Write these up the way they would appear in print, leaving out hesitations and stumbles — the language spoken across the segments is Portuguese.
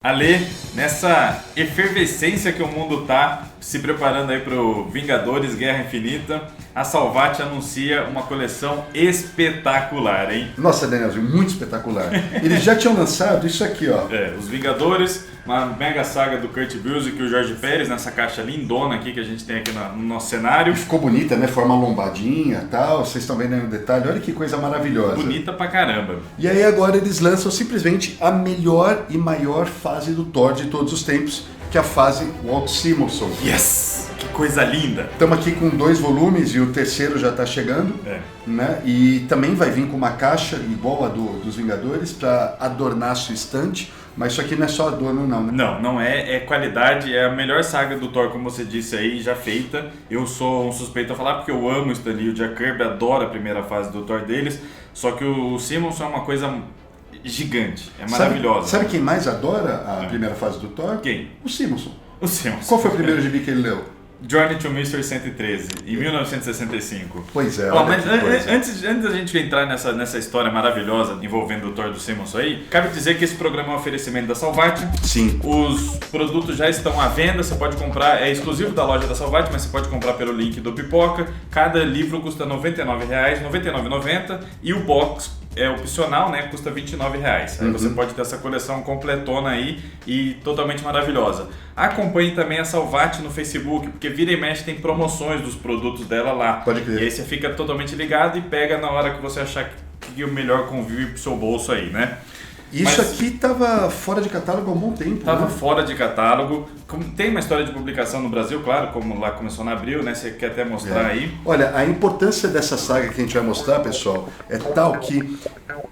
Ale, nessa efervescência que o mundo tá, se preparando aí pro Vingadores Guerra Infinita, a Salvat anuncia uma coleção espetacular, hein? Nossa, Danielzinho, muito espetacular. Eles já tinham lançado isso aqui, ó. Os Vingadores, uma mega saga do Kurt Busiek e o Jorge Pérez, nessa caixa lindona aqui que a gente tem aqui no nosso cenário. Ficou bonita, né? Forma lombadinha e tal. Vocês estão vendo aí no detalhe. Olha que coisa maravilhosa. Bonita pra caramba. E aí agora eles lançam simplesmente a melhor e maior fase do Thor de todos os tempos, que é a fase Walt Simonson. Yes! Que coisa linda! Estamos aqui com 2 volumes e o terceiro já está chegando. Né? E também vai vir com uma caixa igual a dos Vingadores para adornar a sua estante. Mas isso aqui não é só adorno não, né? Não é. É qualidade, é a melhor saga do Thor, como você disse aí, já feita. Eu sou um suspeito a falar porque eu amo o Stan Lee e o Jack Kirby, adoro a primeira fase do Thor deles. Só que o Simonson é uma coisa gigante, é maravilhosa. Sabe quem mais adora a primeira fase do Thor? Quem? O Simonson. O Simonson. Qual foi o primeiro gibi que ele leu? Journey to Mystery 113, em 1965. Pois é, mas antes da gente entrar nessa história maravilhosa envolvendo o Thor do Simonson aí, cabe dizer que esse programa é um oferecimento da Salvat. Sim. Os produtos já estão à venda, você pode comprar, é exclusivo da loja da Salvat, mas você pode comprar pelo link do Pipoca. Cada livro custa R$ 99,00, R$ 99,90, e o box é opcional, né? Custa R$ 29,00. Aí você pode ter essa coleção completona aí e totalmente maravilhosa. Acompanhe também a Salvat no Facebook, porque vira e mexe tem promoções dos produtos dela lá. Pode crer. E aí você fica totalmente ligado e pega na hora que você achar que o melhor convívio pro seu bolso aí, né? Isso aqui estava fora de catálogo há um bom tempo. Estava né? fora de catálogo. Tem uma história de publicação no Brasil, claro, como lá começou em abril, né? Você quer até mostrar aí. Olha, a importância dessa saga que a gente vai mostrar, pessoal, é tal que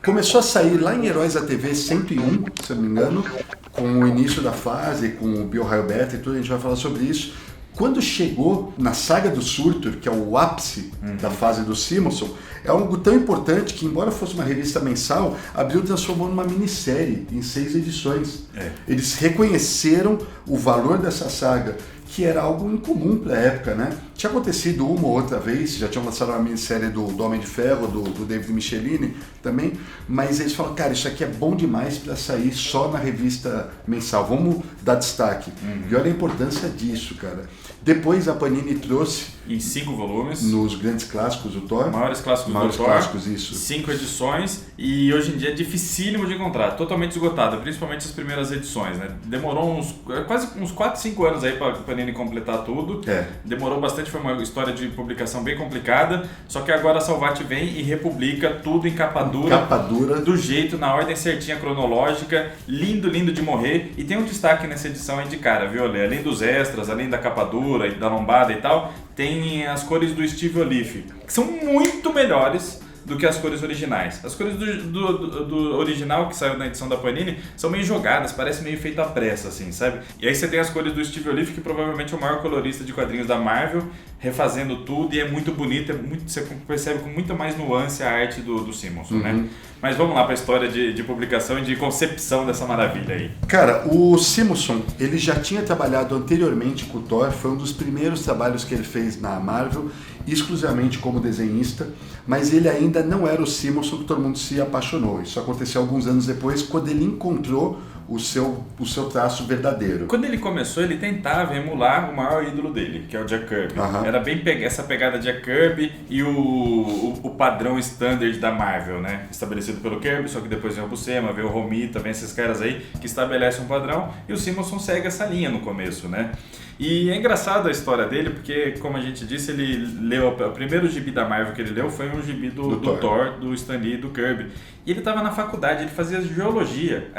começou a sair lá em Heróis da TV 101, se eu não me engano, com o início da fase, com o Bill Beta e tudo, a gente vai falar sobre isso. Quando chegou na saga do Surtur, que é o ápice da fase do Simonson, é algo tão importante que, embora fosse uma revista mensal, a Abril transformou numa minissérie em 6 edições. Eles reconheceram o valor dessa saga, que era algo incomum para a época, né? Tinha acontecido uma ou outra vez, já tinham lançado uma minissérie do Homem de Ferro, do David Michelini também, mas eles falaram, cara, isso aqui é bom demais para sair só na revista mensal, vamos dar destaque. E olha a importância disso, cara. Depois a Panini trouxe em 5 volumes. Nos grandes clássicos do Thor. Maiores clássicos do Thor. Clássicos, isso. 5 edições e hoje em dia é dificílimo de encontrar, totalmente esgotada, principalmente as primeiras edições, né? Demorou quase uns 4, 5 anos aí para a Panini completar tudo. Demorou bastante, foi uma história de publicação bem complicada, só que agora a Salvat vem e republica tudo em capa dura. Do jeito, na ordem certinha cronológica, lindo de morrer. E tem um destaque nessa edição aí de cara, viu, Ale? Além dos extras, além da capa dura e da lombada e tal, tem as cores do Steve Oliff, que são muito melhores do que as cores originais. As cores do original que saiu na edição da Panini são meio jogadas, parece meio feito à pressa, assim, sabe? E aí você tem as cores do Steve Oliff, que provavelmente é o maior colorista de quadrinhos da Marvel, refazendo tudo, e é muito bonito, você percebe com muita mais nuance a arte do Simonson, né? Mas vamos lá para a história de publicação e de concepção dessa maravilha aí. Cara, o Simonson, ele já tinha trabalhado anteriormente com o Thor, foi um dos primeiros trabalhos que ele fez na Marvel, exclusivamente como desenhista, mas ele ainda não era o Simonson que todo mundo se apaixonou. Isso aconteceu alguns anos depois, quando ele encontrou o seu traço verdadeiro. Quando ele começou, ele tentava emular o maior ídolo dele, que é o Jack Kirby. Era bem essa pegada Jack Kirby e o padrão standard da Marvel, né? Estabelecido pelo Kirby, só que depois vem o Buscema, vem o Romita, vem esses caras aí que estabelecem um padrão, e o Simonson segue essa linha no começo, né? E é engraçado a história dele, porque, como a gente disse, ele leu o primeiro gibi da Marvel que ele leu foi um gibi do Thor, do Stan Lee e do Kirby. E ele estava na faculdade, ele fazia geologia.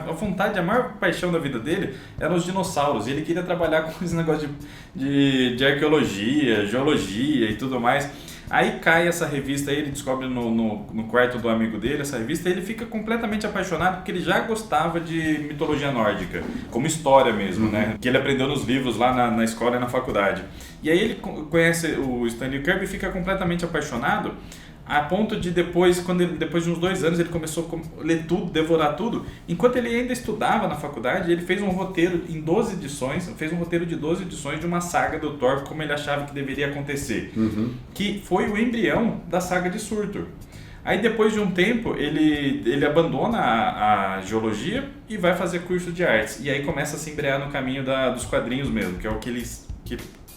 A vontade, a maior paixão da vida dele eram os dinossauros. E ele queria trabalhar com esse negócio de arqueologia, geologia e tudo mais. Aí cai essa revista aí, ele descobre no quarto do amigo dele essa revista, e ele fica completamente apaixonado porque ele já gostava de mitologia nórdica, como história mesmo, né? Que ele aprendeu nos livros lá na escola e na faculdade. E aí ele conhece o Stan Lee Kirby e fica completamente apaixonado, a ponto de depois de uns 2 anos, ele começou a ler tudo, devorar tudo. Enquanto ele ainda estudava na faculdade, ele fez um roteiro em 12 edições, fez um roteiro de 12 edições de uma saga do Thor, como ele achava que deveria acontecer. Que foi o embrião da saga de Surtur. Aí depois de um tempo ele abandona a geologia e vai fazer curso de artes. E aí começa a se embrear no caminho dos quadrinhos mesmo, que é o que ele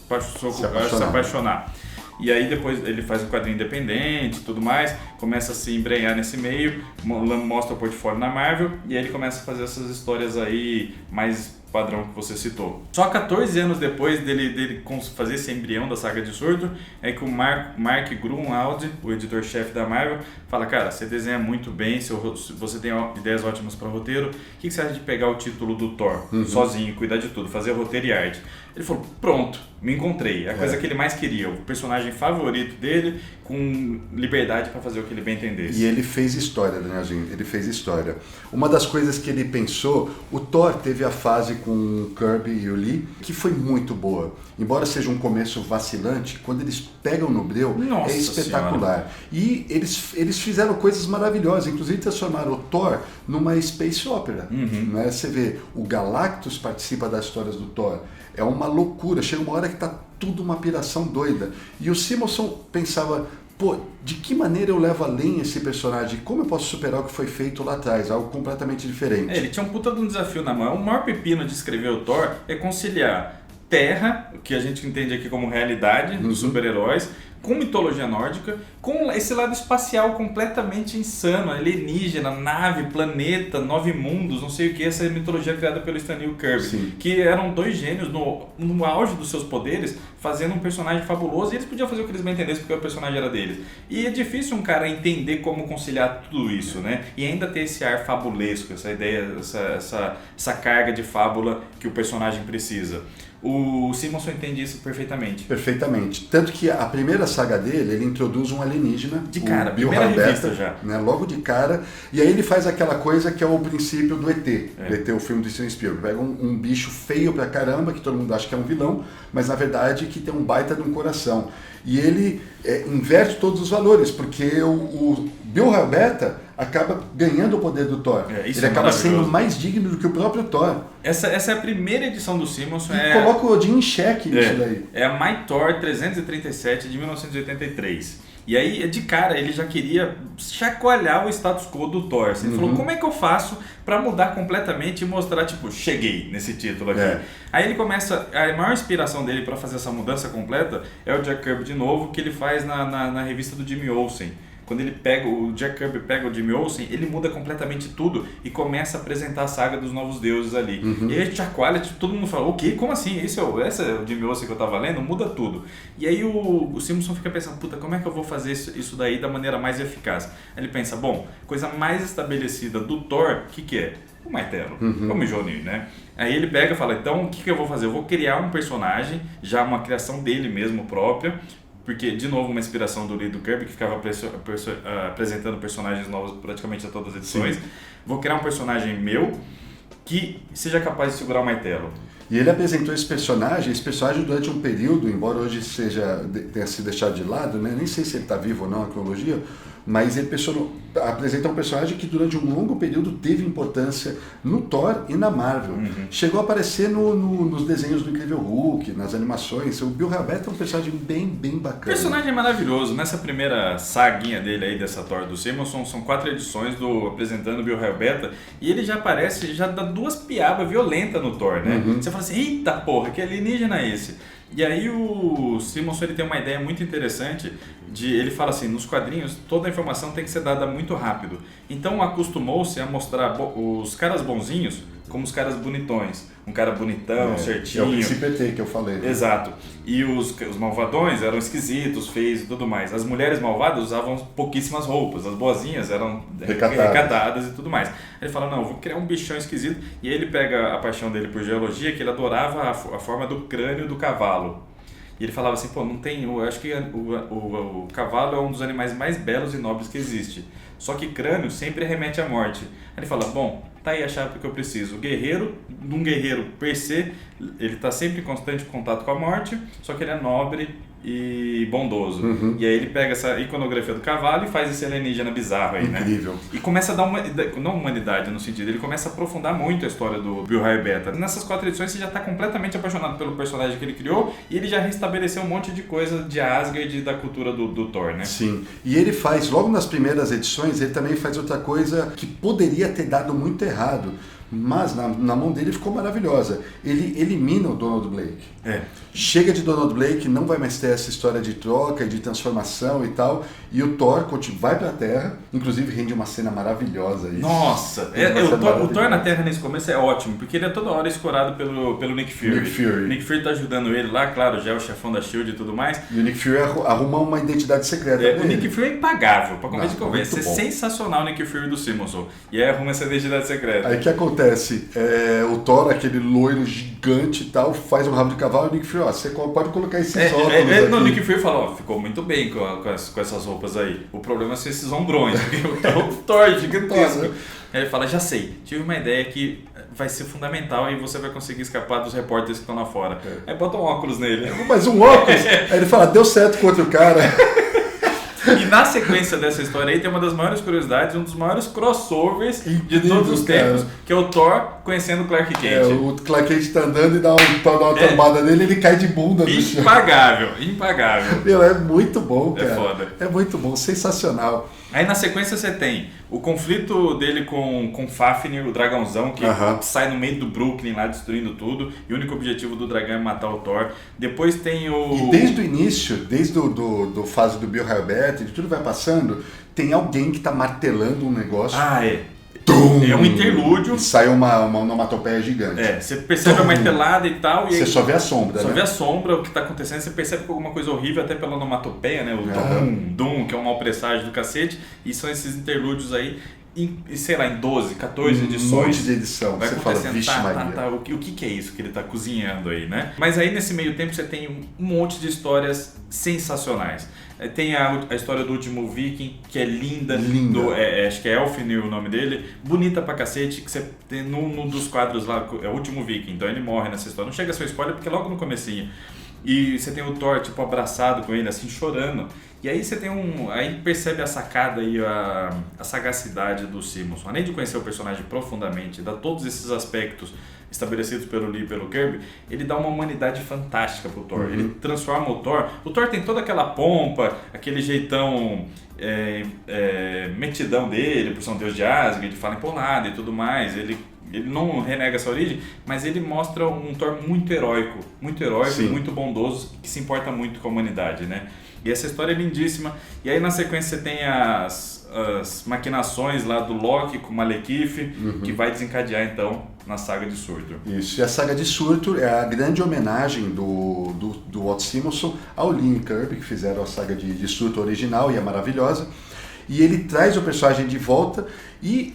passou a se apaixonar. E aí depois ele faz um quadrinho independente e tudo mais, começa a se embrenhar nesse meio, mostra o portfólio na Marvel e aí ele começa a fazer essas histórias aí mais padrão que você citou. Só 14 anos depois dele fazer esse embrião da saga de Surtur, é que o Mark Gruenwald, o editor-chefe da Marvel, fala, cara, você desenha muito bem, você tem ideias ótimas para roteiro, o que você acha de pegar o título do Thor sozinho, cuidar de tudo, fazer roteiro e arte? Ele falou, pronto, me encontrei, a coisa que ele mais queria, o personagem favorito dele, com liberdade para fazer o que ele bem entendesse. E ele fez história, Danielzinho, ele fez história. Uma das coisas que ele pensou, o Thor teve a fase com o Kirby e o Lee, que foi muito boa. Embora seja um começo vacilante, quando eles pegam no breu, é espetacular. Senhora. E eles fizeram coisas maravilhosas, inclusive transformaram o Thor numa space opera. Né? Você vê, o Galactus participa das histórias do Thor. É uma loucura, chega uma hora que tá tudo uma piração doida. E o Simonson pensava, pô, de que maneira eu levo além esse personagem? Como eu posso superar o que foi feito lá atrás? Algo completamente diferente. Ele tinha um puta de um desafio na mão. O maior pepino de escrever o Thor é conciliar Terra, que a gente entende aqui como realidade dos super-heróis, com mitologia nórdica, com esse lado espacial completamente insano, alienígena, nave, planeta, 9 mundos, não sei o que, essa mitologia criada pelo Stan Lee e o Kirby. Sim. Que eram dois gênios no auge dos seus poderes, fazendo um personagem fabuloso, e eles podiam fazer o que eles bem entendessem, porque o personagem era deles. E é difícil um cara entender como conciliar tudo isso, né? E ainda ter esse ar fabulesco, essa ideia, essa carga de fábula que o personagem precisa. O Simonson entende isso perfeitamente. Perfeitamente. Tanto que a primeira saga dele, ele introduz um alienígena. De cara, Bill revista já. Né, logo de cara. E aí ele faz aquela coisa que é o princípio do ET. Do ET, o filme do Steven Spielberg. Pega um bicho feio pra caramba, que todo mundo acha que é um vilão, mas na verdade que tem um baita de um coração. E ele inverte todos os valores, porque o Bill Beta acaba ganhando o poder do Thor. Ele acaba sendo mais digno do que o próprio Thor. Essa é a primeira edição do Simonson. E coloca o Odin em xeque isso daí. É a My Thor 337 de 1983. E aí, de cara, ele já queria chacoalhar o status quo do Thor. Ele falou, como é que eu faço para mudar completamente e mostrar, tipo, cheguei nesse título aqui. Aí ele começa, a maior inspiração dele para fazer essa mudança completa é o Jack Kirby de novo, que ele faz na revista do Jimmy Olsen. Quando o Jack Kirby pega o Jimmy Olsen, ele muda completamente tudo e começa a apresentar a saga dos novos deuses ali. E aí chacoalha, todo mundo fala, o quê? Como assim? Esse é o Jimmy Olsen que eu tava lendo? Muda tudo. E aí o Simonson fica pensando, puta, como é que eu vou fazer isso daí da maneira mais eficaz? Aí ele pensa, bom, coisa mais estabelecida do Thor, o que é? O martelo, o Mjolnir, né? Aí ele pega e fala, então o que eu vou fazer? Eu vou criar um personagem, já uma criação dele mesmo própria, porque, de novo, uma inspiração do Lee e do Kirby, que ficava apresentando personagens novos praticamente a todas as edições. Sim. Vou criar um personagem meu que seja capaz de segurar o martelo. E ele apresentou esse personagem durante um período, embora hoje tenha sido deixado de lado, né? Nem sei se ele está vivo ou não na cronologia, mas ele apresenta um personagem que durante um longo período teve importância no Thor e na Marvel. Chegou a aparecer nos desenhos do Incrível Hulk, nas animações. O Bill Beta é um personagem bem bacana. O personagem é maravilhoso. Nessa primeira saguinha dele aí, dessa Thor do Simonson, são 4 edições apresentando o Bill Beta, e ele já aparece, já dá 2 piabas violentas no Thor, né? Você fala assim, eita porra, que alienígena é esse? E aí o Simonson ele tem uma ideia muito interessante, ele fala assim, nos quadrinhos toda a informação tem que ser dada muito rápido. Então acostumou-se a mostrar os caras bonzinhos como os caras bonitões. Um cara bonitão, certinho. É o princípio ET que eu falei. Né? Exato. E os malvadões eram esquisitos, feios e tudo mais. As mulheres malvadas usavam pouquíssimas roupas. As boazinhas eram recatadas e tudo mais. Aí ele fala, não, eu vou criar um bichão esquisito. E aí ele pega a paixão dele por geologia, que ele adorava a forma do crânio do cavalo. E ele falava assim, pô, não tem... Eu acho que o cavalo é um dos animais mais belos e nobres que existe. Só que crânio sempre remete à morte. Aí ele fala, bom, tá aí a chave que eu preciso. Um guerreiro per se, ele está sempre em constante contato com a morte, só que ele é nobre e bondoso. E aí ele pega essa iconografia do cavalo e faz esse alienígena bizarro aí, Incrível. né? E começa a dar não humanidade no sentido, ele começa a aprofundar muito a história do Bill Raio Beta. Nessas 4 edições você já está completamente apaixonado pelo personagem que ele criou e ele já restabeleceu um monte de coisa de Asgard e da cultura do Thor, né? Sim. E ele faz, logo nas primeiras edições, ele também faz outra coisa que poderia ter dado muito errado, mas na mão dele ficou maravilhosa. Ele elimina o Donald Blake. Chega de Donald Blake, não vai mais ter essa história de troca e de transformação e tal. E o Thor vai pra Terra, inclusive rende uma cena maravilhosa. Isso. Nossa! O Thor na Terra nesse começo é ótimo, porque ele é toda hora escorado pelo Nick Fury. Nick Fury tá ajudando ele lá, claro, já é o chefão da SHIELD e tudo mais. E o Nick Fury arruma uma identidade secreta. O Nick Fury é impagável, pra começo de conversa. É sensacional o Nick Fury do Simonson. E aí arruma essa identidade secreta. Aí o que acontece? O Thor, aquele loiro gigante e tal, faz um rabo de cavalo e o Nick Fury, você pode colocar esses óculos aqui. O Nick Fury fala, ficou muito bem com essas roupas aí. O problema são esses ombrões, porque o Thor gigantesco. Aí ele fala, já sei, tive uma ideia que vai ser fundamental e você vai conseguir escapar dos repórteres que estão lá fora. Aí bota um óculos nele. Mas um óculos? Aí ele fala, deu certo com outro cara. E na sequência dessa história aí tem uma das maiores curiosidades, um dos maiores crossovers de todos os tempos, que é o Thor conhecendo o Clark Kent. O Clark Kent tá andando e dá uma trombada nele e ele cai de bunda no chão. Impagável. Meu, é muito bom, cara. É foda. É muito bom, sensacional. Aí na sequência você tem o conflito dele com Fafnir, o dragãozão, que sai no meio do Brooklyn lá destruindo tudo, e o único objetivo do dragão é matar o Thor. Depois tem o... E desde o início, desde do fase do Bill Raio Beta, de tudo vai passando, tem alguém que tá martelando um negócio. Tum! É um interlúdio. E sai uma onomatopeia gigante. Você percebe a martelada e tal. E você aí, só vê a sombra, Só vê a sombra, o que tá acontecendo. Você percebe que alguma coisa horrível, até pela onomatopeia, né? O dum, que é um mau presságio do cacete. E são esses interlúdios aí, sei lá, em 12, 14 edições. Um monte de edição. Vai você fala, vixe Maria. O que é isso que ele tá cozinhando aí, né? Mas aí nesse meio tempo você tem um monte de histórias sensacionais. Tem a história do último Viking, que é linda. Acho que é Elfnir o nome dele. Bonita pra cacete, que você tem num dos quadros lá, é o último Viking. Então ele morre nessa história. Não chega a ser spoiler, porque é logo no comecinho. E você tem o Thor, tipo, abraçado com ele, assim, chorando. E aí você tem aí percebe a sacada e a sagacidade do Simonson. Além de conhecer o personagem profundamente, dá todos esses aspectos estabelecidos pelo Lee e pelo Kirby, ele dá uma humanidade fantástica pro Thor. Ele transforma o Thor. O Thor tem toda aquela pompa, aquele jeitão metidão dele, por ser um deus de Asgard, ele fala empolado e tudo mais. Ele não renega essa origem, mas ele mostra um Thor muito heróico, muito bondoso, que se importa muito com a humanidade, né? E essa história é lindíssima. E aí na sequência você tem as maquinações lá do Loki com Malekith, que vai desencadear então na saga de Surtur. Isso, e a saga de Surtur é a grande homenagem do Walt Simonson ao Lee e Kirby, que fizeram a saga de Surtur original e é maravilhosa. E ele traz o personagem de volta e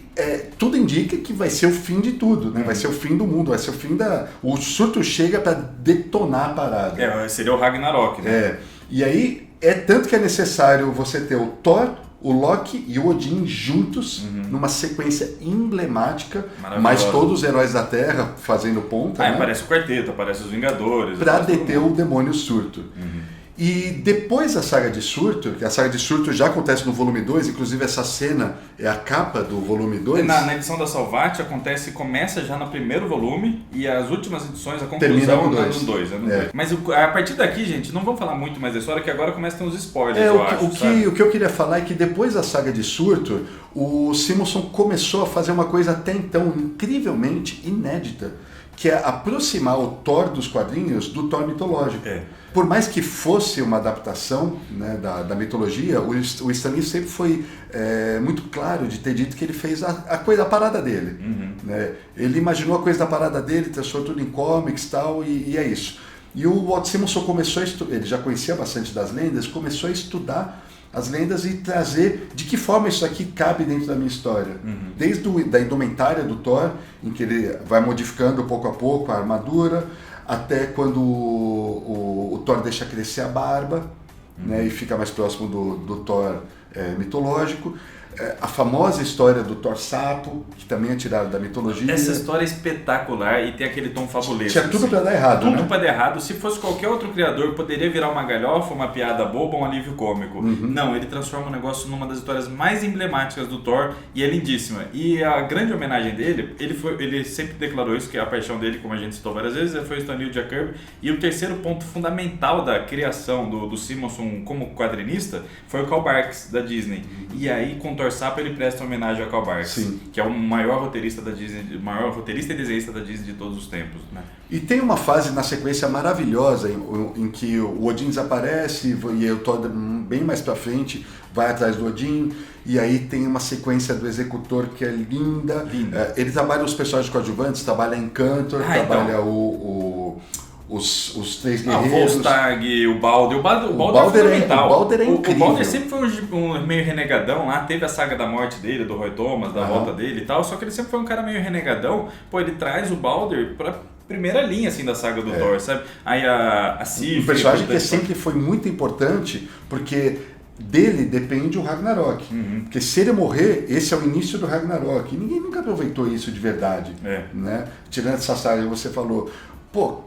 tudo indica que vai ser o fim de tudo, né? Vai ser o fim do mundo, vai ser o fim o Surtur chega para detonar a parada. Seria o Ragnarok, né? E aí tanto que é necessário você ter o Thor, o Loki e o Odin juntos numa sequência emblemática, mas todos os heróis da Terra fazendo ponta. Aí aparece o quarteto, aparece os Vingadores. Pra deter o demônio Surtur. E depois da saga de Surtur, que a saga de Surtur já acontece no volume 2, inclusive essa cena é a capa do volume 2. Na edição da Salvat começa já no primeiro volume e as últimas edições, a conclusão termina no 2. Mas a partir daqui, gente, não vamos falar muito mais da história, que agora começa a ter uns spoilers, o que eu queria falar é que depois da saga de Surtur, o Simonson começou a fazer uma coisa até então incrivelmente inédita, que é aproximar o Thor dos quadrinhos do Thor mitológico. Por mais que fosse uma adaptação, né, da mitologia, o Stan Lee sempre foi muito claro de ter dito que ele fez a parada dele. Né? Ele imaginou a coisa da parada dele, transformou tudo em comics e tal, e é isso. E o Walt Simonson começou a estudar, ele já conhecia bastante das lendas, começou a estudar as lendas e trazer de que forma isso aqui cabe dentro da minha história. Desde da indumentária do Thor, em que ele vai modificando pouco a pouco a armadura, até quando o Thor deixa crescer a barba, né, e fica mais próximo do Thor mitológico. a famosa história do Thor Sapo, que também é tirada da mitologia. Essa história é espetacular e tem aquele tom fabuloso. Tinha tudo pra dar errado, tudo, né? Tudo pra dar errado. Se fosse qualquer outro criador, poderia virar uma galhofa, uma piada boba, um alívio cômico. Não, ele transforma o negócio numa das histórias mais emblemáticas do Thor e é lindíssima. E a grande homenagem dele, ele sempre declarou isso, que a paixão dele, como a gente citou várias vezes, foi o Stan Lee e o Jack Kirby. E o terceiro ponto fundamental da criação do Simonson como quadrinista foi o Carl Barks, da Disney. E aí, com o Thor Sapo, ele presta homenagem ao Carl Barks, que é o maior roteirista da Disney, o maior roteirista e desenhista da Disney de todos os tempos, né? E tem uma fase na sequência maravilhosa em que o Odin desaparece e o Thor bem mais pra frente vai atrás do Odin, e aí tem uma sequência do Executor que é linda. Ele trabalha os personagens coadjuvantes, trabalha Encantor, trabalha os três guerreiros. O Volstagg, o Balder. O Balder é fundamental. O Balder é incrível. O Balder sempre foi um meio renegadão lá, teve a saga da morte dele, do Roy Thomas, da volta dele e tal, só que ele sempre foi um cara meio renegadão. Pô, ele traz o Balder pra primeira linha, assim, da saga do Thor, sabe? Aí a Sif... Um personagem que sempre foi muito importante, porque dele depende o Ragnarok. Porque se ele morrer, esse é o início do Ragnarok. E ninguém nunca aproveitou isso de verdade. Né? Tirando essa saga que você falou. Pô,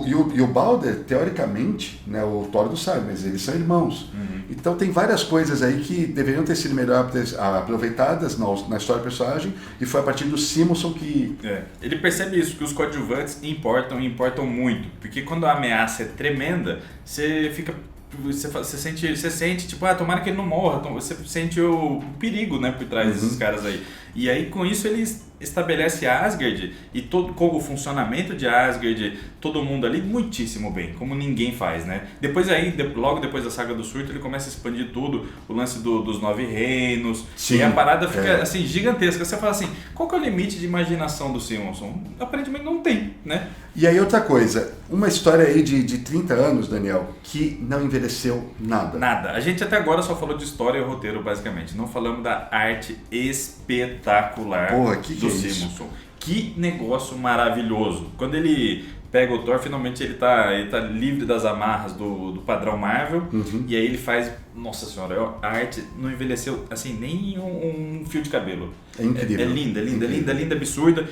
e o Balder, teoricamente, né, o Thor do Sabe, mas eles são irmãos. Então tem várias coisas aí que deveriam ter sido melhor aproveitadas na história do personagem, e foi a partir do Simonson que... Ele percebe isso, que os coadjuvantes importam muito, porque quando a ameaça é tremenda, você fica... Você sente, tipo, tomara que ele não morra, você sente o perigo, né, por trás desses caras aí. E aí, com isso, ele estabelece Asgard e com o funcionamento de Asgard, todo mundo ali muitíssimo bem, como ninguém faz, né? Depois aí, logo depois da saga do surto, ele começa a expandir tudo, o lance dos 9 reinos, e a parada fica, assim, gigantesca. Você fala assim, qual que é o limite de imaginação do Simonson? Aparentemente não tem, né? E aí outra coisa, uma história aí de 30 anos, Daniel, que não envelheceu nada. Nada. A gente até agora só falou de história e roteiro, basicamente. Não falamos da arte espetacular do Simonson. Que negócio maravilhoso. Quando ele pega o Thor, finalmente ele tá livre das amarras do padrão Marvel, e aí ele faz, nossa senhora, a arte não envelheceu assim nem um fio de cabelo. É incrível. É linda, absurda.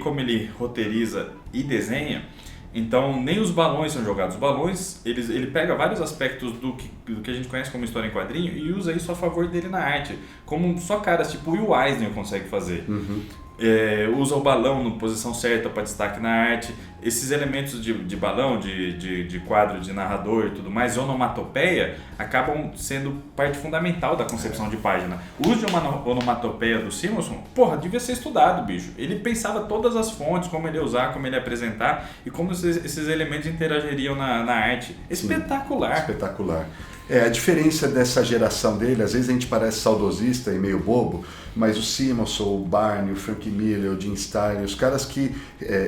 Como ele roteiriza e desenha, então nem os balões são jogados. Os balões, ele pega vários aspectos do que a gente conhece como história em quadrinho e usa isso a favor dele na arte, como só caras tipo o Will Eisner consegue fazer. Usa o balão na posição certa para destaque na arte. Esses elementos de balão, de quadro, de narrador e tudo mais, onomatopeia, acabam sendo parte fundamental da concepção de página. O uso de uma onomatopeia do Simonson, devia ser estudado, bicho. Ele pensava todas as fontes, como ele ia usar, como ele ia apresentar e como esses elementos interagiriam na arte. Espetacular. Espetacular. A diferença dessa geração dele, às vezes a gente parece saudosista e meio bobo, mas o Simonson, o Barney, o Frank Miller, o Jim Starlin, os caras que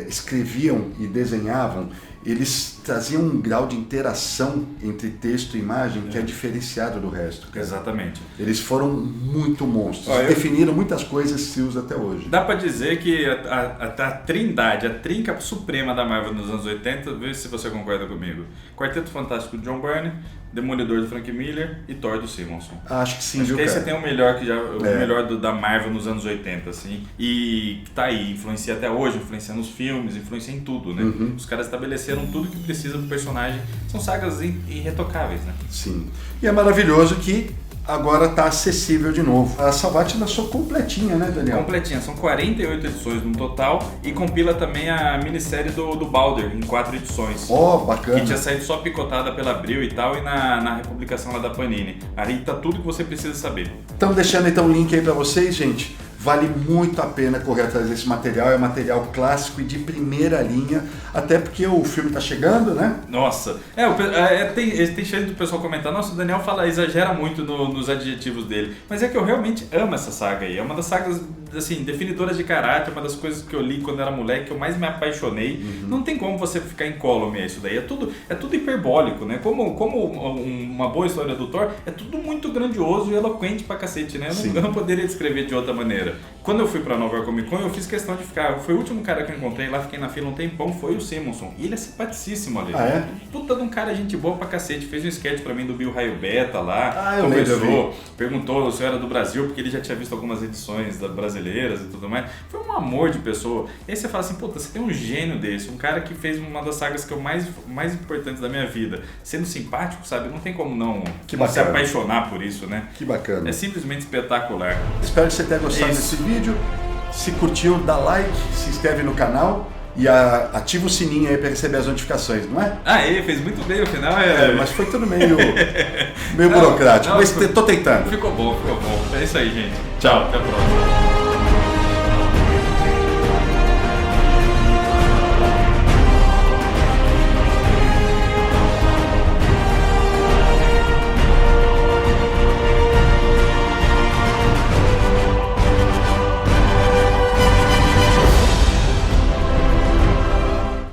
escreviam e desenhavam, eles traziam um grau de interação entre texto e imagem que é diferenciado do resto. Cara. Exatamente. Eles foram muito monstros, definiram muitas coisas que se usa até hoje. Dá pra dizer que a trindade, a trinca suprema da Marvel nos anos 80, vê se você concorda comigo. Quarteto Fantástico do John Byrne, Demolidor do Frank Miller e Thor do Simonson. Acho que sim, Acho viu, que aí cara? você tem o melhor da Marvel nos anos 80, assim. E tá aí, influencia até hoje, influencia nos filmes, influencia em tudo, né? Os caras estabeleceram tudo que precisa pro personagem. São sagas irretocáveis, né? Sim. E é maravilhoso que agora está acessível de novo. A Salvat lançou completinha, né, Daniel? Completinha, são 48 edições no total e compila também a minissérie do Balder em 4 edições. Bacana. Que tinha saído só picotada pela Abril e tal, e na republicação lá da Panini. Aí tá tudo que você precisa saber. Estamos deixando então o link aí para vocês, gente. Vale muito a pena correr atrás desse material, é material clássico e de primeira linha, até porque o filme tá chegando, né? Nossa, tem chance do pessoal comentar, nossa, o Daniel exagera muito nos adjetivos dele, mas é que eu realmente amo essa saga aí, é uma das sagas assim, definidoras de caráter, uma das coisas que eu li quando era moleque, que eu mais me apaixonei. Não tem como você ficar incólume a isso daí. É tudo hiperbólico, né? Como uma boa história do Thor, é tudo muito grandioso e eloquente pra cacete, né? Eu não poderia descrever de outra maneira. Quando eu fui pra Nova York Comic Con, eu fiz questão de ficar. Foi o último cara que eu encontrei lá, fiquei na fila um tempão, foi o Simonson. E ele é simpaticíssimo ali. Puta de um cara, gente boa pra cacete. Fez um sketch pra mim do Bill Raio Beta lá. Conversou, perguntou se eu era do Brasil, porque ele já tinha visto algumas edições brasileiras e tudo mais. Foi um amor de pessoa. E aí você fala assim, puta, você tem um gênio desse, um cara que fez uma das sagas que eu mais importantes da minha vida. Sendo simpático, sabe? Não tem como não se apaixonar por isso, né? Que bacana. É simplesmente espetacular. Espero que você tenha gostado desse vídeo. Se curtiu, dá like, se inscreve no canal e ativa o sininho aí para receber as notificações, não é? Fez muito bem no final. Mas foi tudo meio burocrático, mas tô tentando. Ficou bom. É isso aí, gente. Tchau, até a próxima.